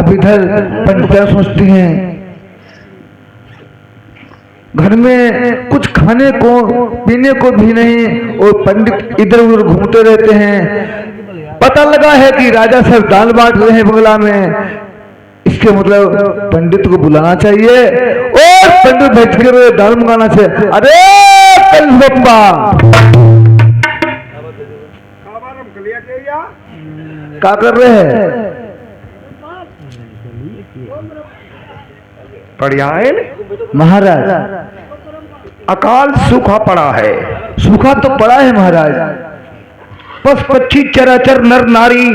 अब इधर पंडिता सोचती हैं घर में कुछ खाने को पीने को भी नहीं और पंडित इधर उधर घूमते रहते हैं। पता लगा है कि राजा साहब दाल बांट रहे हैं बंगला में, इसके मतलब पंडित को बुलाना चाहिए और पंडित भेज कर दाल मंगाना चाहिए। अरे बप्पा क्या कर रहे हैं? बढ़िया है महाराज, अकाल सूखा पड़ा है। सूखा तो पड़ा है महाराज, पशु पक्षी चराचर नर नारी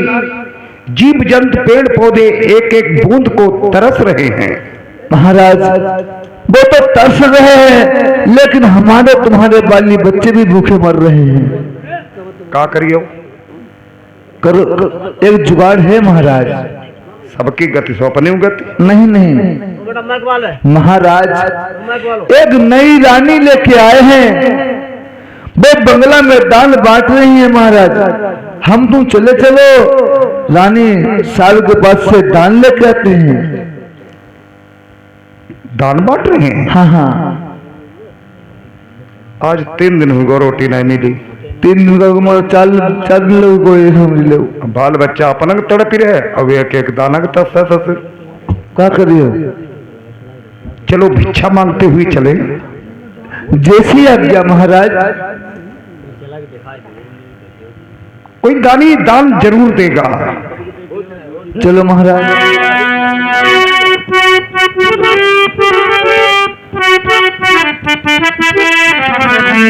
जीव जंतु पेड़ पौधे एक एक बूंद को तरस रहे हैं। महाराज वो तो तरस रहे हैं लेकिन हमारे तुम्हारे बाली बच्चे भी भूखे मर रहे हैं। क्या करियो? करो एक जुगाड़ है महाराज। सबकी गति सौंपनी गति नहीं नहीं महाराज, एक नई रानी लेके आए हैं, वो बंगला में दान बांट रही है महाराज। हम तुम चले चलो, रानी साल के बाद से दान लेके आते हैं। दान बांट रहे हैं? हाँ हाँ। आज 3 दिन हुए रोटी नहीं मिली। 3 दिन का चार दिन लोग को मिले। बाल बच्चा अपना तड़पी रहे, अब एक एक दाना का तस क्या करिए? चलो भिक्षा मांगते हुए चले। जैसी आज्ञा महाराज। कोई दानी दान जरूर देगा। चलो महाराज।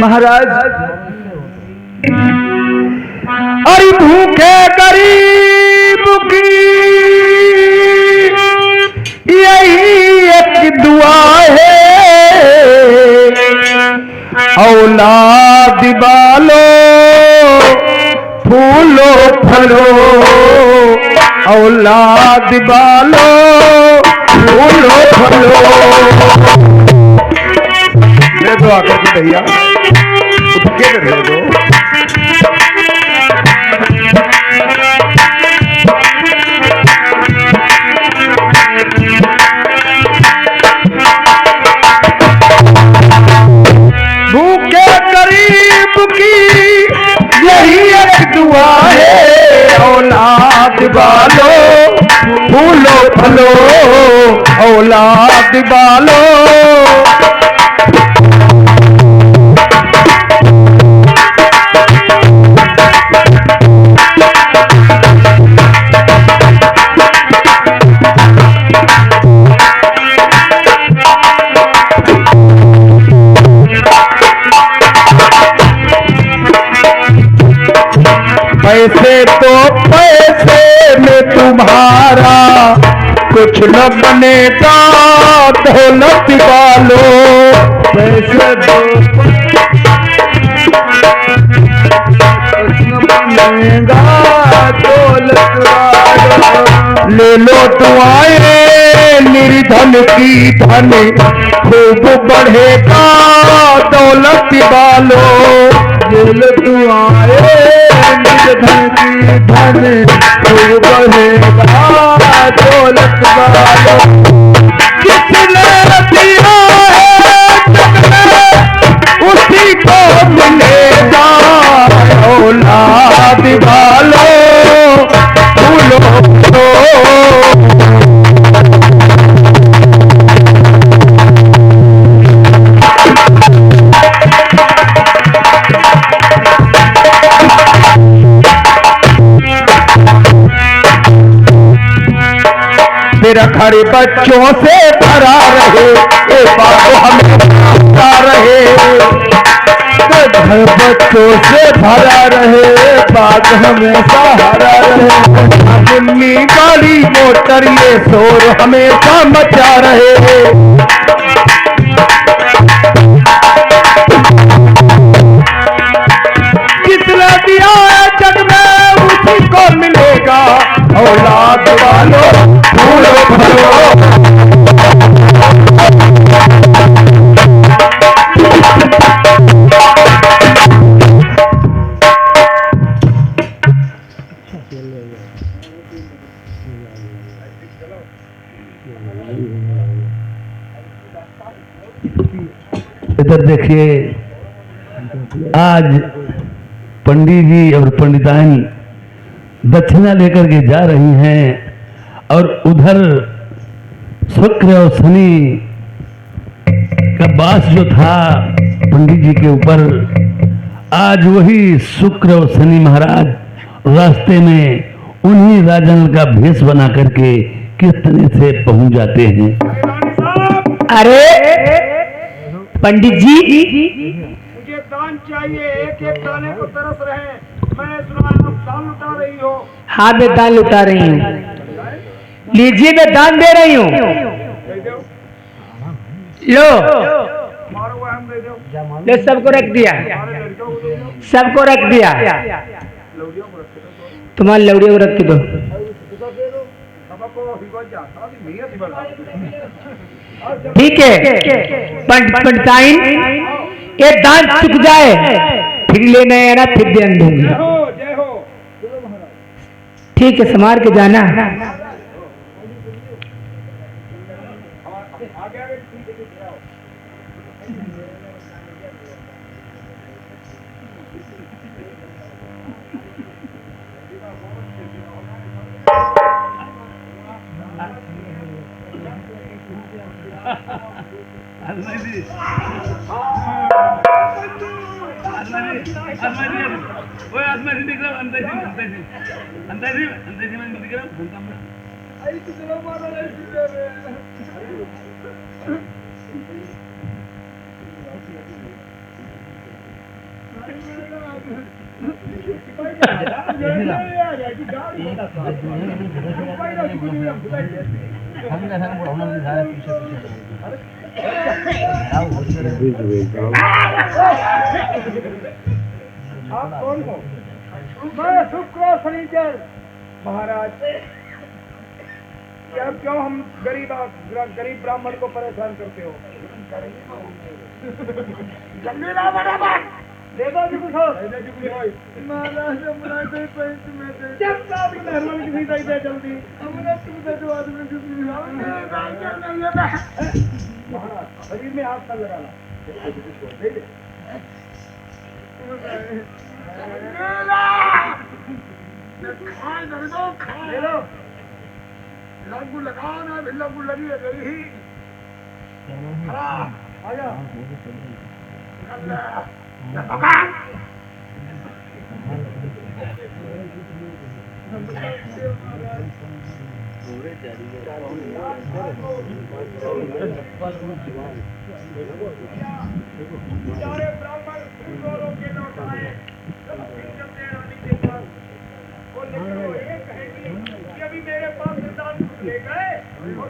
महाराज अरे भूखे गरीब की यही एक दुआ है, औलाद बालो फूलो फलो, औलाद बालो फूलो फलो। ले दो आकर के भैया, उठके दे दो। भूखे गरीब की यही एक दुआ है, औलाद बालो फूलो फलो, औलाद बालो। पैसे तो पैसे में तुम्हारा कुछ न बनेगा, दौलत वालो। पैसे तो बनेगा, दौलत वालो। ले लो दुआएं निर्धन की, धन खूब बढ़ेगा, दौलत वालो। ले लो दुआएं निर्धन की, धन खूब बढ़ेगा, दौलत वालो। किसने दिया है उसी को मिलेगा, औलाद वालो फूलो फूलो। मेरा घर बच्चों से भरा रहे, एक बात हमें बता रहे। घर बच्चों से भरा रहे, बात हमेशा हरा रहे। दिल्ली गाड़ी मोटर ये शोर हमेशा मचा रहे। किसने दिया है जग में उसी को मिलेगा, औलाद वालो फूलो फलो। इधर देखिए, आज पंडित जी और पंडिताइन दक्षिणा लेकर के जा रही हैं और उधर शुक्र और शनि का वास जो था पंडित जी के ऊपर, आज वही शुक्र और शनि महाराज रास्ते में उन्हीं राजन का भेष बना करके कीर्तने से पहुंच जाते हैं। अरे पंडित जी, मुझे दान चाहिए, एक एक दाने को तरस रहे। मैं सुना आप दान लुटा रही हो। हाँ मैं दान लुटा रही हूँ, लीजिए मैं दान दे रही हूँ। लो मारो वो हम दे दो। ले, सबको रख दिया, सबको रख दिया। तुम्हारे लौड़ियों को रख के दो। ठीक है पंडिताइन, ये दान चुक जाए फिर लेना है ना, फिर ध्यान दूंगी। जय हो। ठीक है, संभाल के जाना। आप कौन हो? मैं शुक्र फर्नीचर महाराज। क्या क्यों हम गरीब ब्राह्मण को परेशान करते हो? जल्दी ला बराबर दे दो जी कुछ महाराज। जल्दी शरीर में हाथ लगाना। लागू लगाना, लागू लगी है गई। अभी मेरे पास दान ले गए और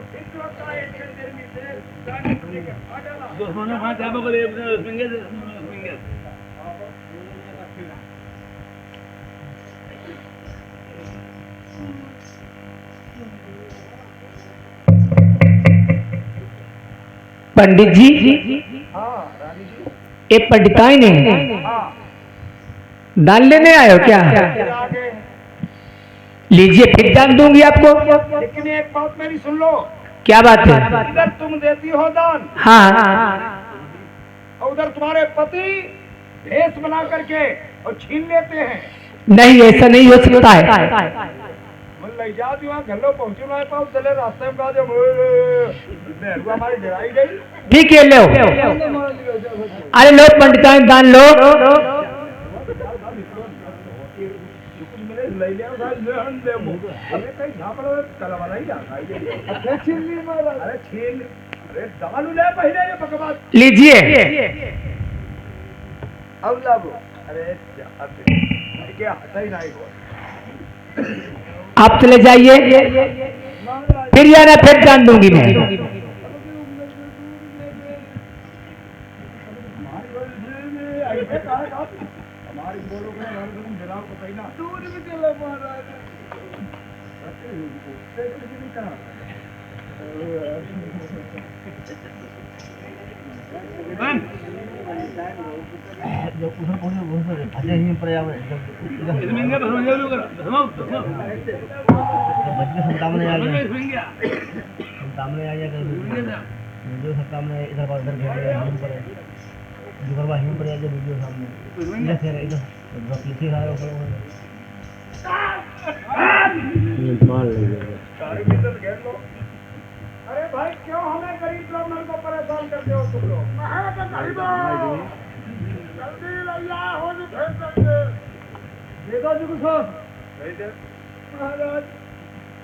पंडित जी, हाँ रानी जी। ये पंडिताइन है, हाँ दान लेने आए हो क्या? फिर आगे। लीजिए फिर दान दूंगी आपको। लेकिन एक बात मेरी सुन लो। क्या बात है? इधर तुम देती हो दान हाँ, और उधर तुम्हारे पति भेष बना करके और छीन लेते हैं। नहीं ऐसा नहीं हो सकता है। मन लग जाती वहाँ घर लो पहुँचू ना पाओ, चले रास्ते में कहा जो हमारी लड़ाई गई। ठीक है, लो। अरे लो पंडिताइन, दान लो। लीजिए। अब लब। अरे क्या सही नहीं हुआ। आप चले जाइए, फिर आना, फिर दान दूंगी मैं। हमारी बोलो दूर भी चला महाराज। सामने आ जाएगा वीडियो सब सामने इधर पर उधर घेर हम पर इधर पर हम पर आ जाए वीडियो सामने इधर फिर इधर रख लिखी रहा है मार लेंगे सारी मित्र घेर लो। अरे भाई क्यों हमें गरीब ब्राह्मण को परेशान करते हो तुम लोग? जल्दी लैया हो जो भेज सकते देखो जी कुछ महाराज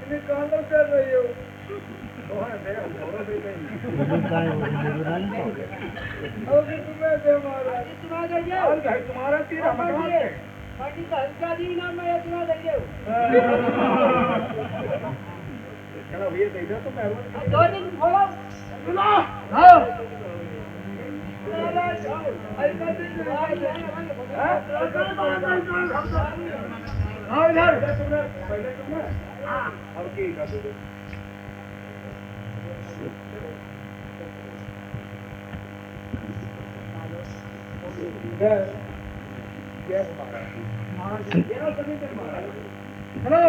इन्हें कहाँ कर रही हो? तुम्हें दे महाराज तुम्हारा तीर बाकी का हल्का दी ना मैं इतना दे चलो ये दे दो तो मैं दो दिन खोलो सुनो आओ आओ इधर पहले तुमने अब की कर दो हेलो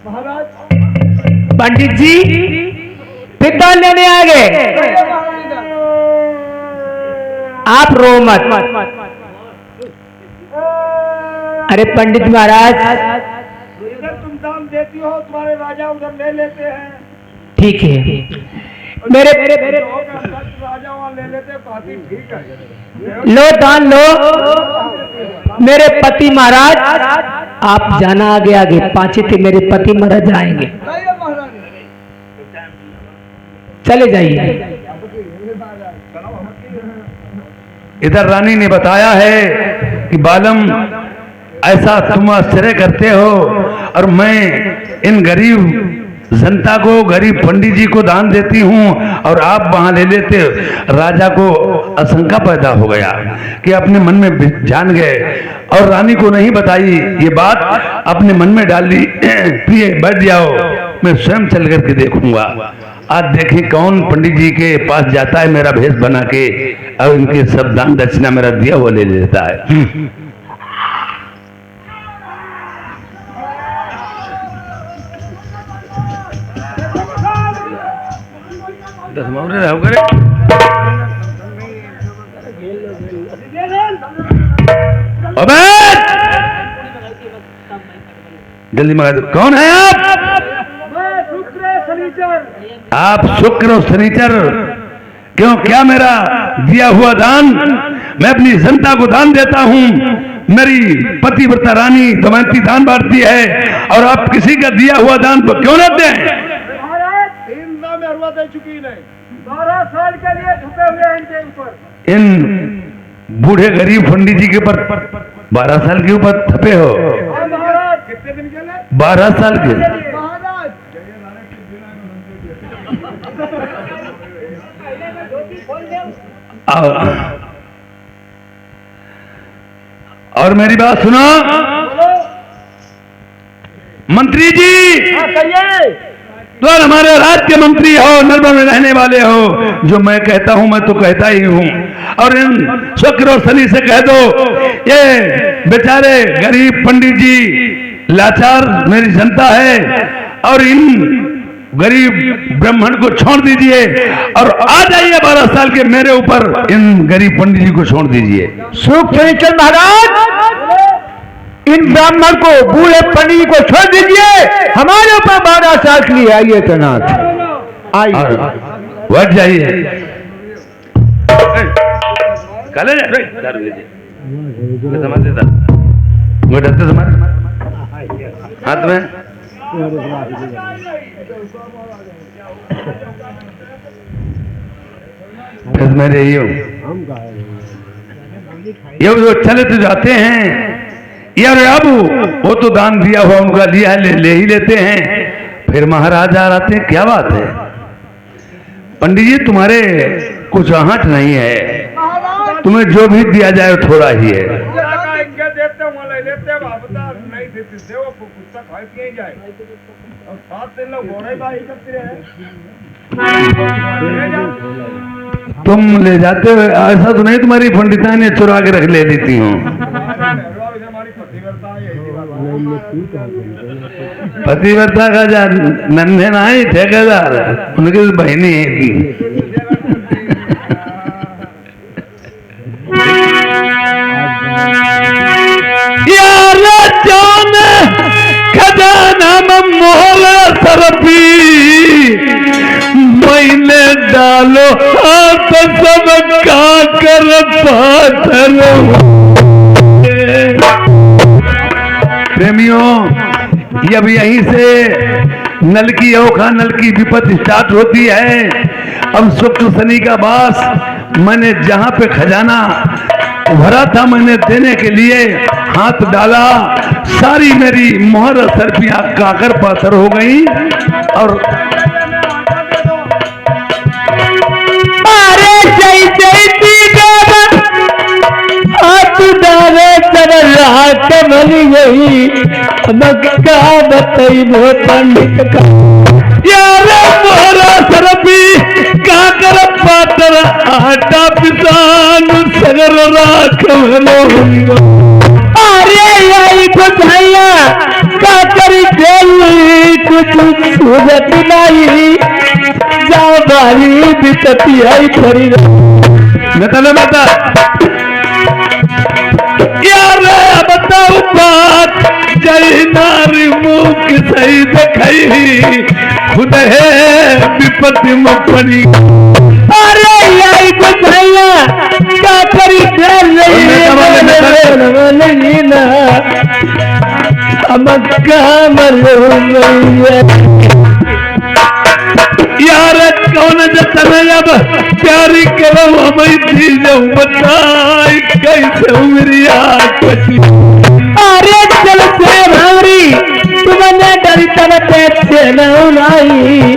महाराज पंडित जी पिता लेने आ गए आप रो मत अरे पंडित महाराज इधर तुम दाम देती हो तुम्हारे राजा उधर ले लेते हैं ठीक है मेरे राजा वहाँ ले लेते बाकी ठीक है लो दान लो मेरे पति महाराज आप जाना आगे आगे पांचे थे मेरे पति महाराज आएंगे चले जाइए इधर रानी ने बताया है कि बालम ऐसा तुम आश्चर्य करते हो और मैं इन गरीब जनता को गरीब पंडित जी को दान देती हूँ और आप वहां ले लेते हो। राजा को आशंका पैदा हो गया कि अपने मन में जान गए और रानी को नहीं बताई ये बात अपने मन में डाल ली प्रिय बैठ जाओ मैं स्वयं चल करके देखूंगा। आज देखें कौन पंडित जी के पास जाता है मेरा भेष बना के और इनके सब दान दक्षिणा मेरा दिया वो ले लेता है। जल्दी मंगा दो। कौन है आप शुक्र और शनिचर क्यों क्या मेरा दिया हुआ दान मैं अपनी जनता को दान देता हूँ। मेरी पतिव्रता रानी दमयंती दान बांटती है और आप किसी का दिया हुआ दान तो क्यों न दें। 3 दे चुकी नहीं 12 साल के लिए झुके हुए हैं इनके ऊपर। इन बूढ़े गरीब पंडित जी के ऊपर 12 साल के ऊपर थपे हो। कितने दिन के लिए? 12 साल के। और मेरी बात सुनो मंत्री जी तो हमारे राज्य के मंत्री हो नर्मदा में रहने वाले हो जो मैं कहता हूं मैं तो कहता ही हूं और इन शुक्र और शनि से कह दो ये बेचारे गरीब पंडित जी लाचार मेरी जनता है और इन गरीब ब्राह्मण को छोड़ दीजिए और आ जाइए 12 साल के मेरे ऊपर इन गरीब पंडित जी को छोड़ दीजिए। सुख शनिचर महाराज इन ब्राह्मण को बूढ़े पंडित जी को छोड़ दीजिए हमारे ऊपर 12 साल के लिए आइए तनाथ आइए बैठ जाइए। हाथ में मेरे ये जो चले तो जाते हैं यार अब वो तो दान दिया हुआ उनका लिया है ले ही लेते हैं फिर महाराजा आते हैं। क्या बात है पंडित जी तुम्हारे कुछ आहट नहीं है तुम्हें जो भी दिया जाए थोड़ा ही है। तुम ले जाते हो ऐसा तो नहीं तुम्हारी पंडिता ने चुरा के रख ले लेती हूँ। पतिव्रता यही बात पतिव्रता का जा नन्हे ना ही ठेकेदार उनकी बहनी है थी। यार जान खजाना में मोहर सरपी मैंने डालो हाथ सब का कर पाथर। प्रेमियों, ये अब यहीं से नल की औखा नल की विपत स्टार्ट होती है। अब शुक्र शनि का वास, मैंने जहां पे खजाना भरा था मैंने देने के लिए हाथ डाला, सारी मेरी मोहर सरपियां काकर पाथर हो गई। और अरे जय जय हाथ डाले चल रहा कमल गई मक्का बतई वो पंडित का यार मोहरा सरपी काकर पातर आटा पिसान सगर राख अरे यही भैया काकर देली कुछ सूरत नहीं जा बारी बितती है खरी मतलब बता यार बताओ बात जय नारी मुख सही दिखाई खुद है विपत्ति मुपनी। अरे यही को भैया क्या करी नहीं ना हम काम यार कौन जतन अब प्यारी करो हमें थी जाऊं बताई कैसे उमरी आकती। अरे चल से भावरी तुमने डरी तब से नहीं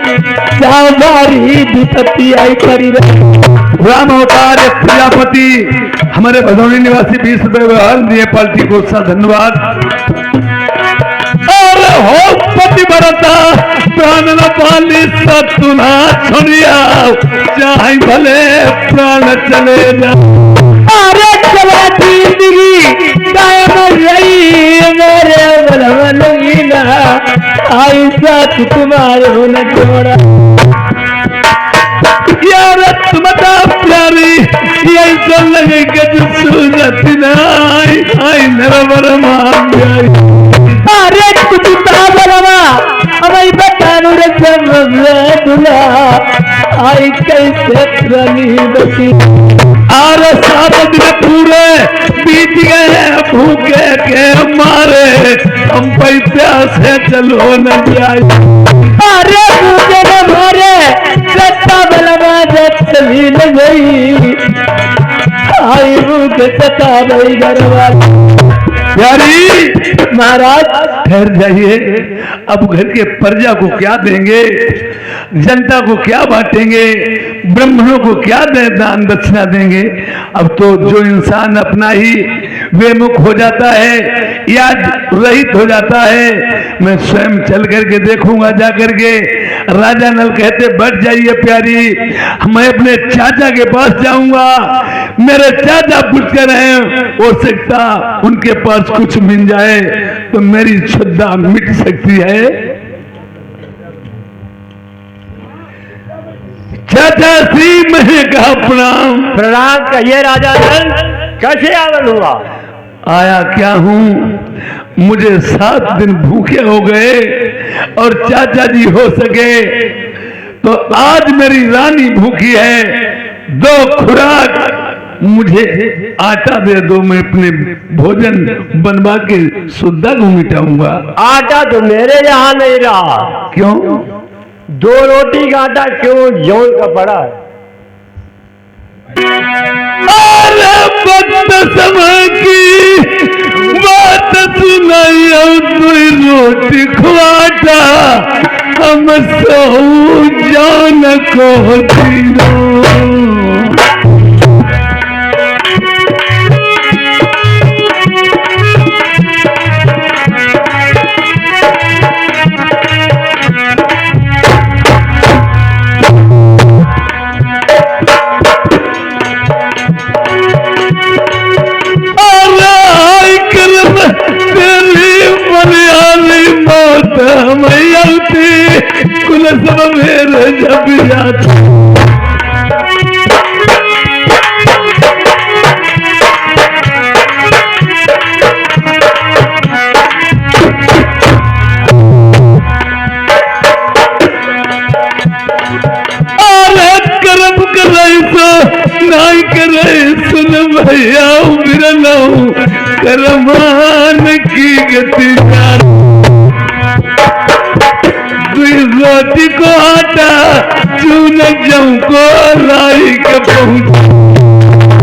जाओ बारी विपत्ति आई करी राम अवतार प्रजापति हमारे भदौनी निवासी 20 रुपए व्यवहार दिए पार्टी को सा धन्यवाद। और हो पतिव्रता प्राण न पाली सतुना छोड़िया चाहे भले प्राण चले जा। अरे चला जिंदगी कायम रही मेरे बलवन लीला आई साथ तुम्हारे न छोड़ा। यार तुम प्यारी यही तो लगे कि सूरत आई आई नरवर मान जाए। अरे कुछ बलवा हमें बतानु रे दुला आई कैसे प्रणी बची। और 7 दिन पूरे बीत गए भूखे के मारे हम प्यासे चलो न जाए। अरे भूखे न मारे सत्ता बलवा चली न गई आई भूखे सता गई गरवा। यारी महाराज ठहर जाइए, अब घर के प्रजा को क्या देंगे, जनता को क्या बांटेंगे, ब्राह्मणों को क्या दान दक्षिणा देंगे। अब तो जो इंसान अपना ही बेमुख हो जाता है या रहित हो जाता है, मैं स्वयं चल करके देखूंगा जा करके। राजा नल कहते बैठ जाइए प्यारी, मैं अपने चाचा के पास जाऊंगा, मेरे चाचा पूछ कर हैं हो सकता उनके पास कुछ मिल जाए तो मेरी श्रद्धा मिट सकती है। चाचा श्री मैं का प्रणाम। प्रणाम कहिए राजा नल, कैसे आगमन हुआ? आया क्या हूँ, मुझे 7 दिन भूखे हो गए और चाचा जी हो सके तो आज मेरी रानी भूखी है, 2 खुराक मुझे आटा दे दो, मैं अपने भोजन बनवा के शुद्धा को मिटाऊंगा। आटा तो मेरे यहाँ नहीं रहा। क्यों? 2 रोटी का आटा क्यों जोड़ का पड़ा है? अरे वक्त समय की बात सुनाई कोई रोटी खुआटा हम सो जान को दिलो। जन्म मेरे जब याद करम करे सो नहीं करे सुन भैया बिरलो करमान की गति रोटी को आटा चून जम को लाई के पहुंच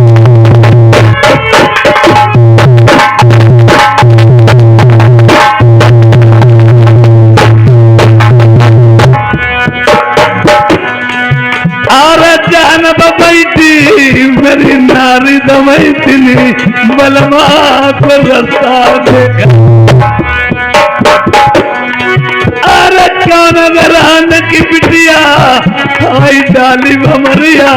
बैठी मेरी नारी दमैतनी बलमा को रास्ता देखा अरे कौन गरान की बिटिया आई डाली भमरिया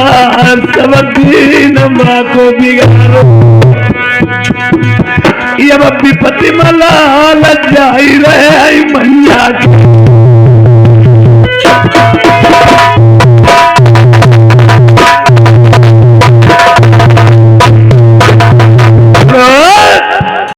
सब दीन माँ को बिगाड़ो ये विपत्ति मलाल जाई रहे मैया